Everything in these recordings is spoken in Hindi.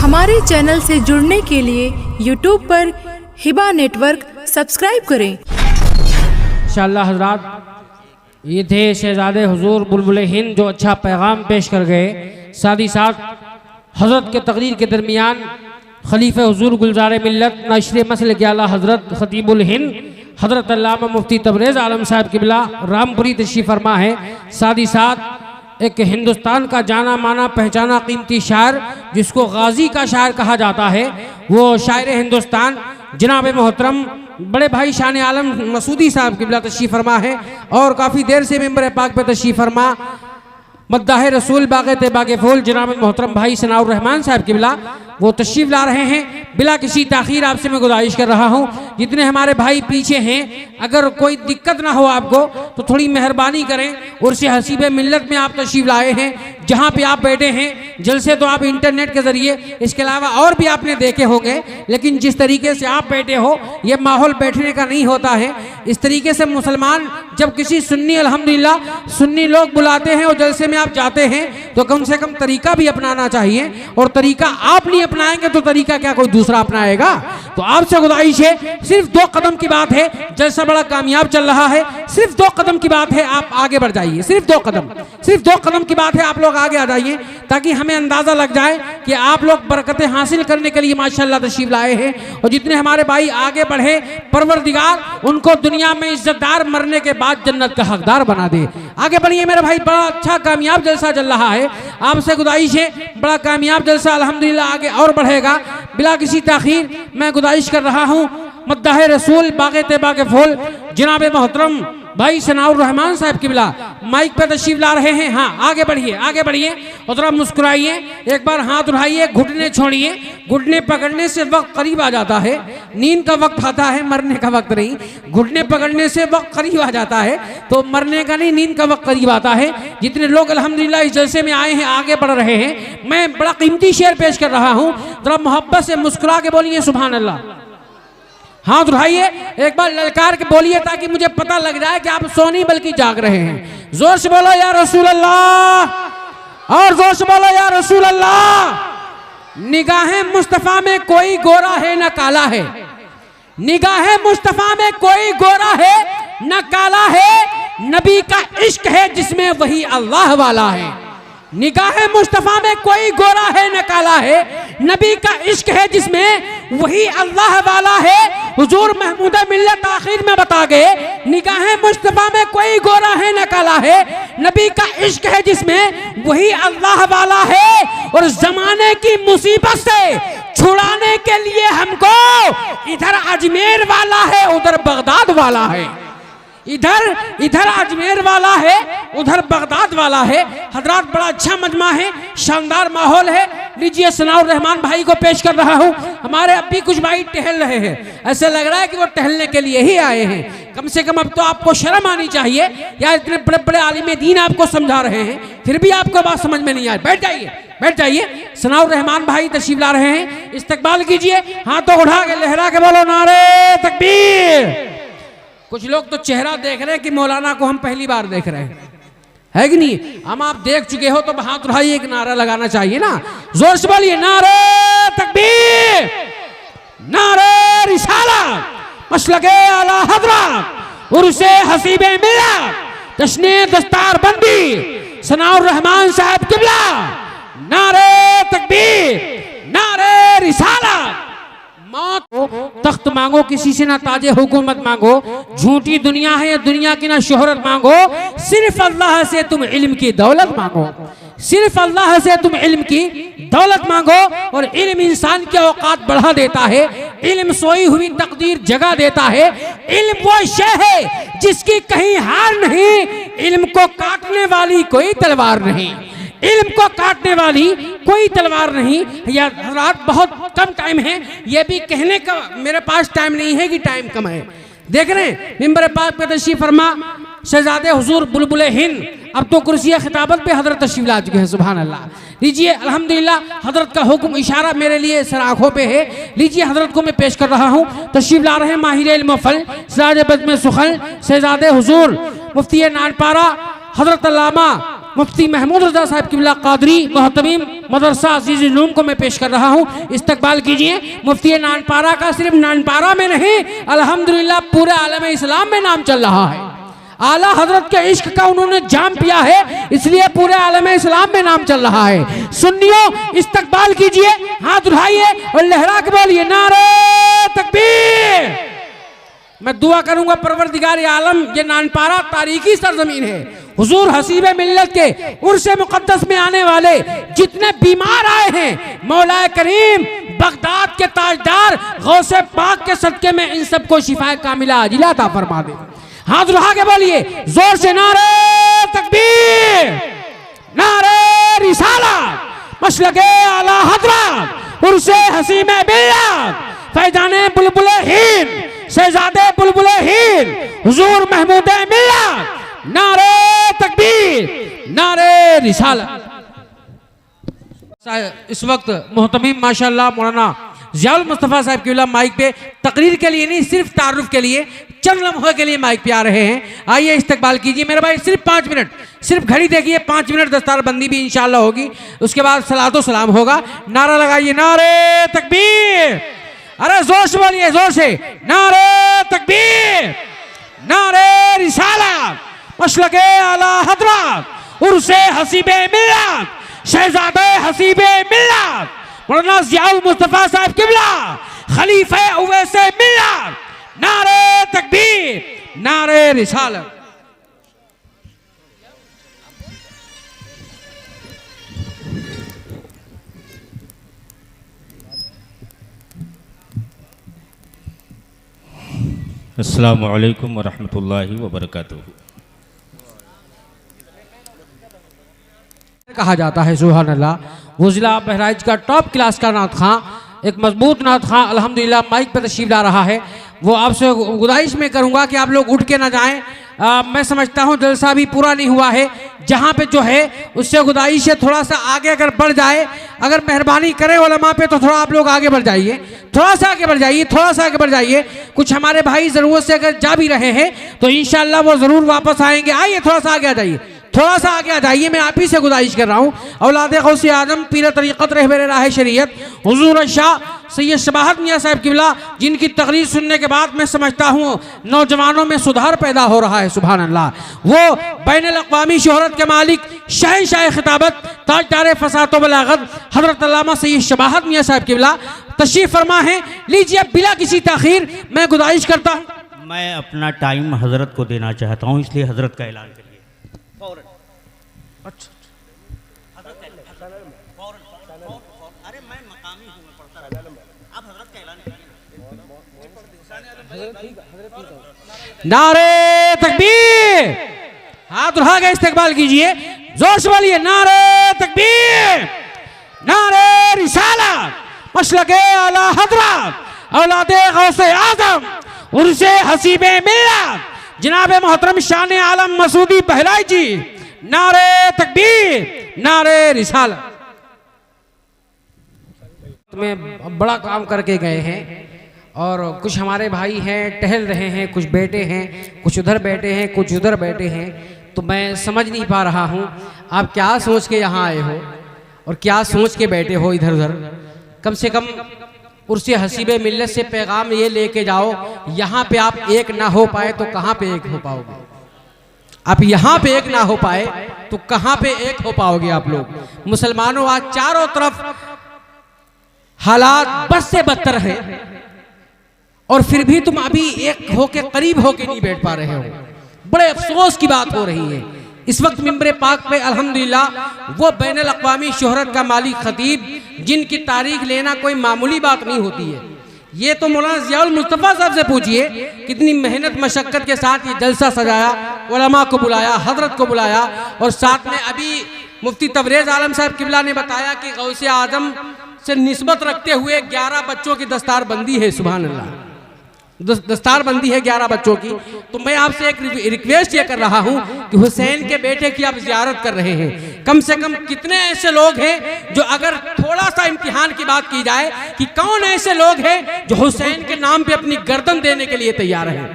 हमारे चैनल से जुड़ने के लिए YouTube पर हिबा नेटवर्क सब्सक्राइब करें। इंशाअल्लाह हज़रात ये थे शहज़ादे हुजूर बुलबुल हिंद जो अच्छा पैगाम पेश कर गए। साथ ही साथ हज़रत के तकरीर के दरमियान खलीफा हुजूर गुलजार मिल्लत नशर मसलक आला हज़रत खतीबुल हिंद हज़रत अल्लामा मुफ्ती तबरेज़ आलम साहब क़िबला रामपुरी तशरीफ़ फरमा है। साथ ही साथ एक हिंदुस्तान का जाना माना पहचाना कीमती शायर जिसको गाजी का शायर कहा जाता है, वो शायर हिंदुस्तान जनाब मोहतरम बड़े भाई शान आलम मसूदी साहब क़िबला तशरीफ़ फरमा है और काफ़ी देर से मेंबर पाक पे तशरीफ़ फरमा मद्दाह रसूल बाग़ बाग़ फूल जनाब मोहतरम भाई सनाउर रहमान साहब क़िबला वो तशरीफ़ ला रहे हैं। बिला किसी ताख़ीर आपसे मैं गुजारिश कर रहा हूँ, जितने हमारे भाई पीछे हैं अगर कोई दिक्कत ना हो आपको तो थोड़ी मेहरबानी करें। उर्स हसीब मिल्लत में आप तशरीफ़ लाए हैं, जहाँ पे आप बैठे हैं जलसे तो आप इंटरनेट के ज़रिए इसके अलावा और भी आपने देखे होंगे, लेकिन जिस तरीके से आप बैठे हो ये माहौल बैठने का नहीं होता है। इस तरीके से मुसलमान जब किसी सुन्नी अल्हम्दुलिल्लाह सुन्नी लोग बुलाते हैं और जलसे में आप जाते हैं तो कम से कम तरीका भी अपनाना चाहिए, और तरीका आप नहीं अपनाएंगे तो तरीका क्या कोई दूसरा अपनाएगा। तो आपसे गुजारिश है, सिर्फ 2 कदम की बात है, जलसा बड़ा कामयाब चल रहा है, सिर्फ 2 कदम की बात है, आप आगे बढ़ जाइए। सिर्फ 2 कदम की बात है, आप लोग आगे आ जाइए ताकि हमें अंदाजा लग जाए कि आप लोग बरकतें हासिल करने के लिए माशाअल्लाह तशरीफ लाए हैं। और जितने हमारे भाई आगे बढ़े परवरदिगार उनको दुनिया में इज्जतदार, मरने के बाद जन्नत का हकदार बना दे। आगे बढ़िए मेरे भाई, बड़ा अच्छा कामयाब जलसा चल रहा है। आपसे गुजारिश है, बड़ा कामयाब जलसा अल्हम्दुलिल्लाह आगे और बढ़ेगा। बिला किसी ताखीर मैं गुजारिश कर रहा हूँ मद्दाह रसूल बाग़ फूल जनाब मोहतरम भाई सनाउर रहमान साहब क़िबला माइक पे तशरीफ ला रहे हैं। हाँ आगे बढ़िए और जरा मुस्कुराइए, एक बार हाथ उठाइए, घुटने छोड़िए। घुटने पकड़ने से वक्त करीब आ जाता है, नींद का वक्त आता है, मरने का वक्त नहीं। घुटने पकड़ने से वक्त करीब आ जाता है तो मरने का नहीं, नींद का वक्त करीब आता है। जितने लोग अल्हम्दुलिल्लाह इस जलसे में आए हैं आगे बढ़ रहे हैं, मैं बड़ा कीमती शेर पेश कर रहा हूँ, जरा मोहब्बत से मुस्कुरा के बोलिए सुभान अल्लाह। हाथ उठाइए, एक बार ललकार के बोलिए ताकि मुझे पता लग जाए कि आप सो नहीं बल्कि जाग रहे हैं। जोर से बोलो या रसूल अल्लाह, और जोर से बोलो या रसूल अल्लाह। निगाहे मुस्तफा में कोई गोरा है न काला है, निगाहे मुस्तफा में कोई गोरा है न काला है, नबी का इश्क है जिसमें वही अल्लाह वाला है। निगाहे मुस्तफा में कोई गोरा है न काला है, नबी का इश्क है जिसमें वही अल्लाह वाला है। हुजूर महमूद मिल्लत आखिर में बता गए, निगाहे मुस्तफा में कोई गोरा है न काला है, नबी का इश्क है जिसमें वही अल्लाह वाला है। और जमाने की मुसीबत से छुड़ाने के लिए हमको इधर अजमेर वाला है उधर बगदाद वाला है, इधर अजमेर वाला है उधर बगदाद वाला है। हजरात बड़ा अच्छा मजमा है, शानदार माहौल है। लीजिए सनाउर रहमान भाई को पेश कर रहा हूँ। हमारे अब भी कुछ भाई टहल रहे हैं, ऐसे लग रहा है कि वो टहलने के लिए ही आए हैं। कम से कम अब तो आपको शर्म आनी चाहिए यार, इतने बड़े बड़े आलिम दीन आपको समझा रहे हैं फिर भी आपको बात समझ में नहीं आए। बैठ जाइए। सनाउर रहमान भाई तशरीफ ला रहे हैं, इस्तकबाल कीजिए, हाथों उठा के लहरा के बोलो नारे तकबीर। कुछ लोग तो चेहरा देख रहे हैं कि मौलाना को हम पहली बार देख रहे हैं, है कि नहीं? हम आप देख चुके हो तो हाथ उठाइए, एक नारा लगाना चाहिए ना, जोर से बोलिए नारे तकबीर, नारे रिसालत, मसलके आला हज़रत, उर्से हसीबे मिल्लत, जश्ने दस्तार बंदी सनाउर रहमान साहब क़िबला, नारे तकबीर, नारे रिसालत। मौत तख्त मांगो किसी से ना ताजे हुकूमत मांगो, झूठी दुनिया है ये दुनिया की ना शोहरत मांगो, सिर्फ अल्लाह से तुम इल्म की दौलत मांगो, सिर्फ अल्लाह से तुम इल्म की दौलत मांगो। और इल्म इंसान की औकात बढ़ा देता है, इल्म सोई हुई तकदीर जगा देता है। इल्म वो शय है जिसकी कहीं हार नहीं, इल्म को काटने वाली कोई तलवार नहीं, इल्म को काटने वाली कोई तलवार नहीं। यार रात बहुत कम टाइम है, ये भी कहने का मेरे पास टाइम नहीं है कि टाइम कम है। देख रहे हैं मिंबर पाक पे तशरीफ फरमा शहजादे हुजूर बुलबुल हिंद, अब तो कुर्सिया खिताबत पे हजरत तशरीफ ला चुके हैं, सुभान अल्लाह। लीजिए अल्हम्दुलिल्लाह हजरत का हुक्म इशारा मेरे लिए सर आँखों पे है। लीजिए हजरत को मैं पेश कर रहा हूँ, तशरीफ ला रहे हैं माहिर इल्म फल सिराज बज़्म सुखल शहजादे हुजूर मुफ्ती नानपारा हजरत अल्लामा मुफ्ती महमूद रजा साहब किबला कादरी मोहतमीम मदरसा अजीज उलूम को मैं पेश कर रहा हूँ। इस्तकबाल कीजिए। मुफ्ती नानपारा का सिर्फ नानपारा में नहीं, अल्हम्दुलिल्लाह पूरे आलम इस्लाम में नाम चल रहा है। आला हजरत के इश्क का उन्होंने जाम पिया है, इसलिए पूरे आलम इस्लाम में नाम चल रहा है। सुन्नियों, इस्तकबाल कीजिए, हाथ उठाइए और लहरा के बोलिए नारे तकबीर। मैं दुआ करूंगा परवरदिगार आलम, ये नानपारा तारीखी सरजमीन है। हुजूर हसीब मिल्लत के उर्स मुकद्दस में आने वाले जितने बीमार आए हैं, मौलाए करीम बगदाद के ताजदार गौसे पाक के सदके में इन सबको शिफाए कामिला अजिला अता फरमा दे। हाथ उठा के बोलिए जोर से नारे तकबीर, नारे रिसालत, मसलके आला हजरत उर्से हसीब मिल्लत फैजाने बुलबुले हिंद शहजादे बुलबुले हिंद हुजूर महमूद मिल्लत, नारे तकबीर, नारे रिसालत। इस वक्त मोहतमीम माशाअल्लाह मौलाना ज़ियाउल मुस्तफ़ा साहब की माइक पे तकरीर के लिए नहीं, सिर्फ तारुफ के लिए, चंद लम्हों के लिए माइक पे आ रहे हैं। आइए इस्तकबाल कीजिए मेरे भाई। सिर्फ 5 मिनट, सिर्फ घड़ी देखिए, 5 मिनट दस्तारबंदी भी इंशाअल्लाह होगी, उसके बाद सलातो सलाम होगा। नारा लगाइए नारे तकबीर, अरे जोर से बोलिए, जोर से नारे तकबीर, नारे रिसालत, मसलके आला हजरत उर्से हसीबे मिल्लत शहजादे हसीबे मिल्लत मौलाना ज़ियाउल मुस्तफ़ा साहब किबला खलीफे उवैसे मिल्लत, नारे तकबीर, नारे रिसालत। अस्सलामु अलैकुम वरहमतुल्लाहि वबरकातुहू। कहा जाता है सुभान अल्लाह। वो जिला बहराइच का टॉप क्लास का नात खां, एक मजबूत नात खां अल्हम्दुलिल्लाह माइक पर तशरीफ ला रहा है। वो आपसे गुजारिश में करूंगा कि आप लोग उठ के ना जाएं। मैं समझता हूं जलसा भी पूरा नहीं हुआ है, जहां पे जो है उससे गुजारिश है थोड़ा सा आगे अगर बढ़ जाए, अगर मेहरबानी करें उलमा पे तो थोड़ा आप लोग आगे बढ़ जाइए, थोड़ा सा आगे बढ़ जाइए, थोड़ा सा आगे बढ़ जाइए। कुछ हमारे भाई ज़रूरत से अगर जा भी रहे हैं तो इंशाअल्लाह वो ज़रूर वापस आएंगे। आइए थोड़ा सा आगे आ जाइए, थोड़ा सा आगे आ जाइए। मैं आप ही से गुजारिश कर रहा हूँ। औलादे गौसे आजम पीर तरीक़त रहबर राह शरीयत हुजूर शाह सैयद शबाहत मियाँ साहब किबला, जिनकी तकरीर सुनने के बाद मैं समझता हूँ नौजवानों में सुधार पैदा हो रहा है। सुभान अल्लाह। वो बैनुल अक़वामी शोहरत के मालिक शहंशाह खिताबत ताजदार फसात व बलागत हज़रत अल्लामा सैयद शबाहत मियाँ साहब किबला तशरीफ़ फरमा है। लीजिए बिला किसी ताख़ीर मैं गुजारिश करता हूँ। मैं अपना टाइम हजरत को देना चाहता हूँ, इसलिए हजरत का ऐलान करिए। अच्छा, अरे मैं मकामी हूँ, मैं पढ़ता रहता हूँ। आप हजरत का ऐलान करिए। नारे तकबीर, हाथ उठा के इस्तकबाल कीजिए, जोर से बोलिए नारे तकबीर, नारे रिसालत, मसलके आला हजरत औलादे गौसे आजम उर्से हसीबे मिल्लत जनाब मोहतरम शान आलम मसूदी बहराइच जी, नारे तकबीर, नारे रिसालत। में बड़ा काम करके गए हैं और कुछ हमारे भाई हैं टहल रहे हैं, कुछ बैठे हैं, कुछ उधर बैठे हैं, कुछ उधर बैठे हैं। तो मैं समझ नहीं पा रहा हूँ आप क्या सोच के यहाँ आए हो और क्या सोच के बैठे हो इधर उधर। कम से कम उर्से हसीबे मिल्लत से पैगाम ये लेके जाओ, यहाँ पे आप एक ना हो पाए तो कहाँ पे एक हो पाओगे। आप यहाँ पे एक ना हो पाए तो कहाँ पे एक हो पाओगे आप लोग। मुसलमानों आज चारों तरफ हालात बस से बदतर है और फिर भी तुम अभी एक होके करीब होके नहीं बैठ पा रहे हो। बड़े अफसोस की बात हो रही है। इस वक्त मिंबर पाक पे अल्हम्दुलिल्लाह वो बैनुल अक़वामी शोहरत का मालिक खतीब, जिनकी तारीख लेना कोई मामूली बात नहीं होती है। ये तो मौलाना ज़ियाउल मुस्तफ़ा साहब से पूछिए कितनी मेहनत मशक्क़त के साथ ये जलसा सजाया, उलमा को बुलाया, हजरत को बुलाया और साथ में अभी मुफ्ती तबरेज़ आलम साहब किबला ने बताया कि गौसे आज़म से निस्बत रखते हुए 11 बच्चों की दस्तार बंदी है। सुभान अल्लाह, दस्तार बंदी है 11 बच्चों की। तो मैं आपसे एक रिक्वेस्ट ये कर रहा हूँ कि हुसैन के बेटे की आप ज़ियारत कर रहे हैं, कम से कम कितने ऐसे लोग हैं जो अगर थोड़ा सा इम्तिहान की बात की जाए कि कौन ऐसे लोग हैं जो हुसैन के नाम पे अपनी गर्दन देने के लिए तैयार हैं।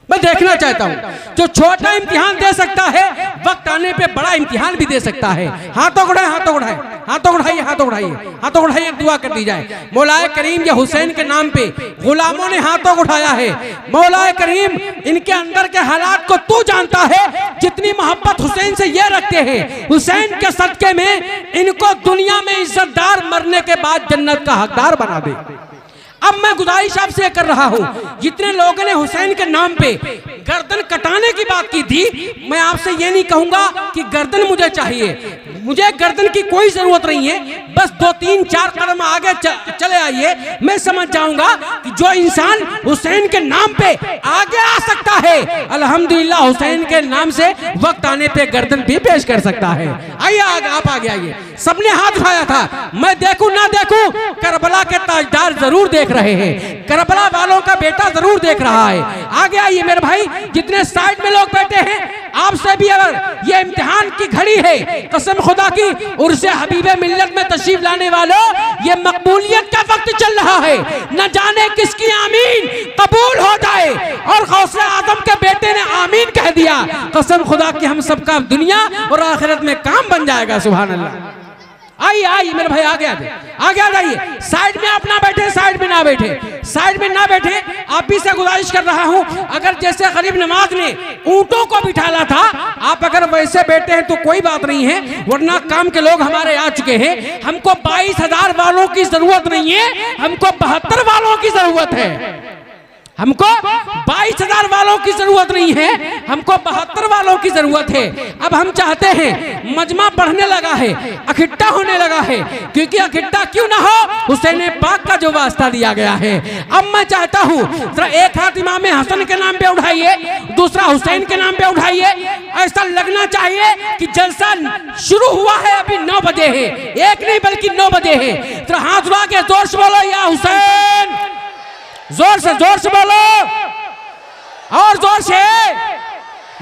मैं देखना चाहता हूं, जो छोटा इम्तिहान दे सकता है वक्त आने पे बड़ा इम्तिहान भी दे सकता है। हाथों उठाए, हाथों उठाए, हाथों उठाइए, हाथों उठाइए, हाथों उठाइए, दुआ कर दी जाए। मौलाए करीम या हुसैन के नाम पे गुलामों ने हाथों उठाया है। मौलाए करीम इनके अंदर के हालात को तू जानता है, जितनी मोहब्बत हुसैन से ये रखते हैं, हुसैन के सदके में इनको दुनिया में इज्जतदार, मरने के बाद जन्नत का हकदार बना दे। अब मैं गुजारिश आपसे कर रहा हूं, जितने लोगों ने हुसैन के नाम पे गर्दन कटाने की बात की थी, मैं आपसे ये नहीं कहूंगा कि गर्दन मुझे चाहिए, मुझे गर्दन की कोई जरूरत नहीं है, बस 2-3-4 कदम आगे चले आइए, मैं समझ जाऊंगा कि जो इंसान हुसैन के नाम पे आगे आ सकता है, अल्हम्दुलिल्लाह हुसैन के नाम से वक्त आने पे गर्दन भी पेश कर सकता है। आइए आप आगे आइए। सबने हाथ उठाया था, मैं देखूं ना देखूं, करबला के ताजदार जरूर देख रहे हैं, करबला वालों का बेटा जरूर देख रहा है। आगे आइए मेरे भाई, जितने साइड में लोग बैठे हैं, आपसे भी अगर ये इम्तिहान की घड़ी है, कसम खुदा की, उर्से हबीबे मिल्लत में तशरीफ लाने वालों, ये मकबूलियत का वक्त चल रहा है, न जाने किसकी आमीन कबूल हो जाए। और गौसे आदम के बेटे ने आमीन कह दिया, कसम खुदा की हम सबका दुनिया और आखिरत में काम बन जाएगा। सुभान अल्लाह। आइए आइए मेरे भाई, आगे आगे आगे आ जाइए। साइड में आप ना बैठे, साइड में ना बैठे, साइड में ना बैठे। आप भी से गुजारिश कर रहा हूं, अगर जैसे गरीब नवाज ने ऊंटों को बिठाला था, आप अगर वैसे बैठे हैं तो कोई बात नहीं है, वरना काम के लोग हमारे आ चुके हैं। हमको 22,000 वालों की जरूरत नहीं है, हमको 72 वालों की जरूरत है। हमको 22,000 वालों की जरूरत नहीं है, हमको 72 वालों की जरूरत है। अब हम चाहते हैं, मजमा बढ़ने लगा है, इकट्ठा होने लगा है, क्योंकि इकट्ठा क्यों ना हो, हुसैन पाक का जो वास्ता दिया गया है। अब मैं चाहता हूं, जरा एक हाथ इमाम हसन के नाम पे उठाइए, दूसरा हुसैन के नाम पे उठाइए। ऐसा लगना चाहिए कि जलसा शुरू हुआ है, अभी 9 बजे है, एक नहीं बल्कि 9 बजे है। जरा हाथ उठा के जोर से बोलो या हुसैन, जोर से बोलो, और जोर से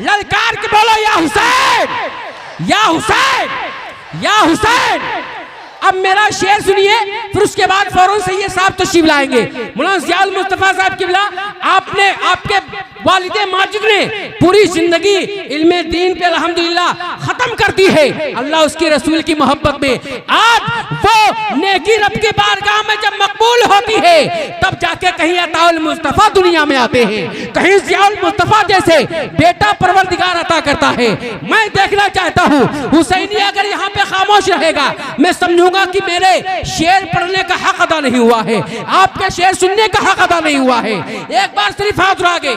ललकार के बोलो या हुसैन, या हुसैन, या हुसैन। अब मेरा शेर सुनिए, फिर उसके बाद फौरन से ये साहब तशरीफ लाएंगे। मौलाना ज़ियाउल मुस्तफ़ा साहब किबला, आपने, आपके वालिदे माजिद ने पूरी जिंदगी इल्मे दीन पे अल्हम्दुलिल्लाह खत्म कर दी है, अल्लाह उसके रसूल की मोहब्बत में। आज वो नेकी रब की बारगाह में जब मकबूल होती है, तब जाके कहीं अताउल मुस्तफ़ा दुनिया में आते हैं, कहीं ज़ियाउल मुस्तफ़ा जैसे बेटा परवरदिगार अता करता है। मैं देखना चाहता हूँ, हुसैनी अगर यहाँ पे खामोश रहेगा, मैं समझूंगा कि मेरे शेर पढ़ने का हक अदा नहीं हुआ है, आपके शेर सुनने का हक अदा नहीं हुआ है। एक बार सिर्फ हाथ उठाके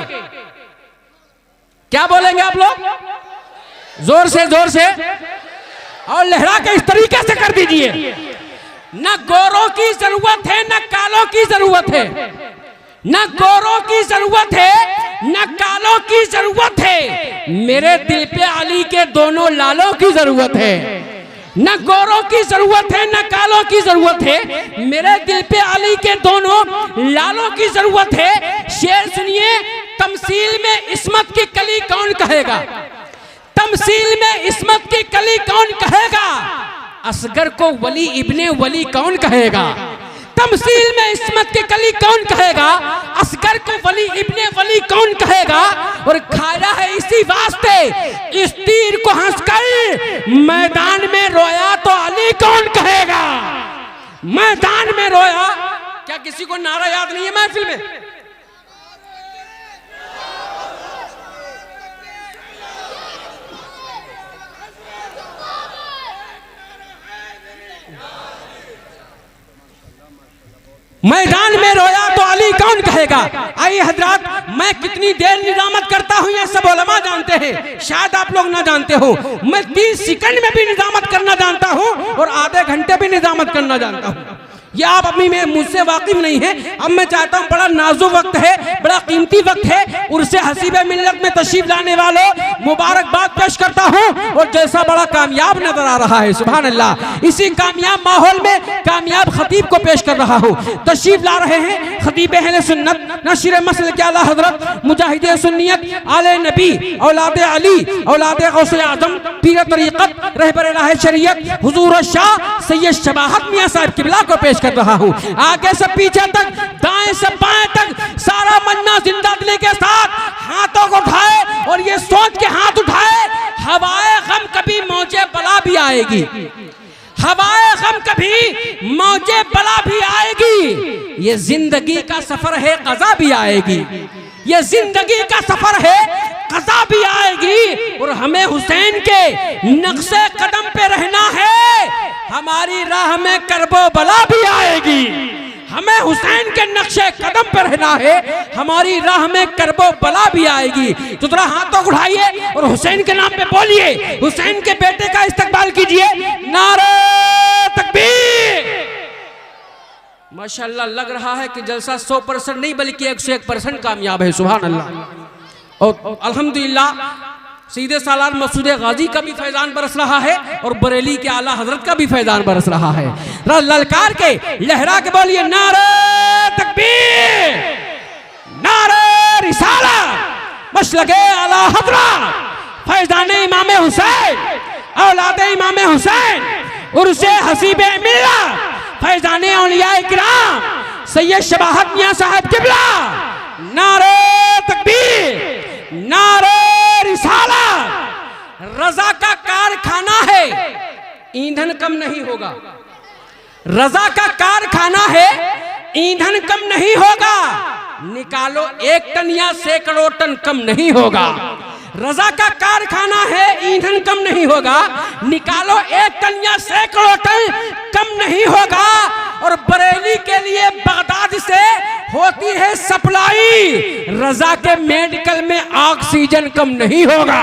क्या बोलेंगे आप लोग? जोर से और लहरा के इस तरीके से कर दीजिए। न गोरों की जरूरत है, न कालों की जरूरत है, न गोरों की जरूरत है, न कालों की जरूरत है, मेरे दिल पे अली के दोनों लालों की जरूरत है। न गोरों की जरूरत है, न कालों की जरूरत है, मेरे दिल पे अली के दोनों लालों की जरूरत है। शेर सुनिए, तमसील में इस्मत की कली कौन कहेगा, तमसील में इस्मत की कली कौन कहेगा, असगर को वली इब्ने वली कौन कहेगा, तमसील में इस्मत की कली कौन कहेगा, असगर को वली इब्ने वली कौन कहेगा। और खाया है इसी वास्ते इस तीर को हंसकर, मैदान में रोया तो अली कौन कहेगा, मैदान में रोया। क्या किसी को नारा याद नहीं है महफिल में? मैदान में रोया तो अली कौन कहेगा। आइए हजरात, मैं कितनी देर निजामत करता हूं ये सब उलमा जानते हैं, शायद आप लोग ना जानते हो। मैं 30 सेकंड में भी निजामत करना जानता हूं और आधे घंटे भी निजामत करना जानता हूं। ये आप अभी में मुझसे वाकिफ नहीं है। अब मैं चाहता हूँ, बड़ा नाजुक वक्त है, बड़ा कीमती वक्त है, उर्से हसीबे मिल्लत में तशरीफ लाने वालों मुबारकबाद पेश करता हूँ। और जैसा बड़ा कामयाब नजर आ रहा है, सुभान अल्लाह, इसी कामयाब माहौल में कामयाब खतीब को पेश कर रहा हूँ। तशरीफ ला रहे हैं खतीब अहले सुन्नत, नशीर मसल के आला हजरत, मुजाहिद सुन्नियत, आले नबी, औलाद अली, औलाद गौसे आजम, पीर तरीक़त, रहबर राह शरीयत, हुजूर शाह सैयद शबाहत मियां साहब किबला को पेश कर रहा हूँ। आगे से पीछे तक, दाएं से बाएं तक सारा मन्ना जिंदा दिली के साथ हाथों को उठाए और ये सोच के हाथ उठाए, हवाए गम कभी मौजे बला भी आएगी, हवाए गम कभी मौजे बला भी आएगी। ये जिंदगी का सफर है, कज़ा भी आएगी, ये जिंदगी का सफर है, कज़ा भी आएगी। और हमें हुसैन के नक्शे कदम पे रहना है, हमारी राह में करबो बला भी आएगी। हमें हुसैन के नक्शे कदम पे रहना है, हमारी राह में करबो बला भी आएगी। तो थोड़ा हाथों को उठाइए और हुसैन के नाम पे बोलिए, हुसैन के बेटे का इस्तकबाल कीजिए। नारे तकबीर। माशाअल्लाह, लग रहा है कि जलसा 100% नहीं बल्कि 101% कामयाब है। सुभान अल्लाह। और अल्हम्दुलिल्लाह सीधे सालार मसूद गाजी का भी फैजान बरस रहा है और बरेली के आला हजरत का भी फैजान बरस रहा है। ललकार के लहरा के बोलिए, नारे तकबीर, नारे रिसाला, मशलके आला हजरत, फैजान इमाम हुसैन, औलाद इमाम हुसैन, उर्से हसीबे मिल्ला, फैजान औलिया किराम, सैयद शबाहत मियां साहब किबला। नारे तकबीर, नारे रिसाला। रजा का कारखाना है, ईंधन कम नहीं होगा। रजा का कारखाना है, ईंधन कम नहीं होगा। निकालो 1 टन या सैकड़ों टन कम नहीं होगा। रजा का कारखाना है, ईंधन कम नहीं होगा। निकालो 1 टन या सैकड़ों टन कम नहीं होगा। और बरेली के लिए बगदाद से होती है सप्लाई, रजा के मेडिकल में ऑक्सीजन कम नहीं होगा।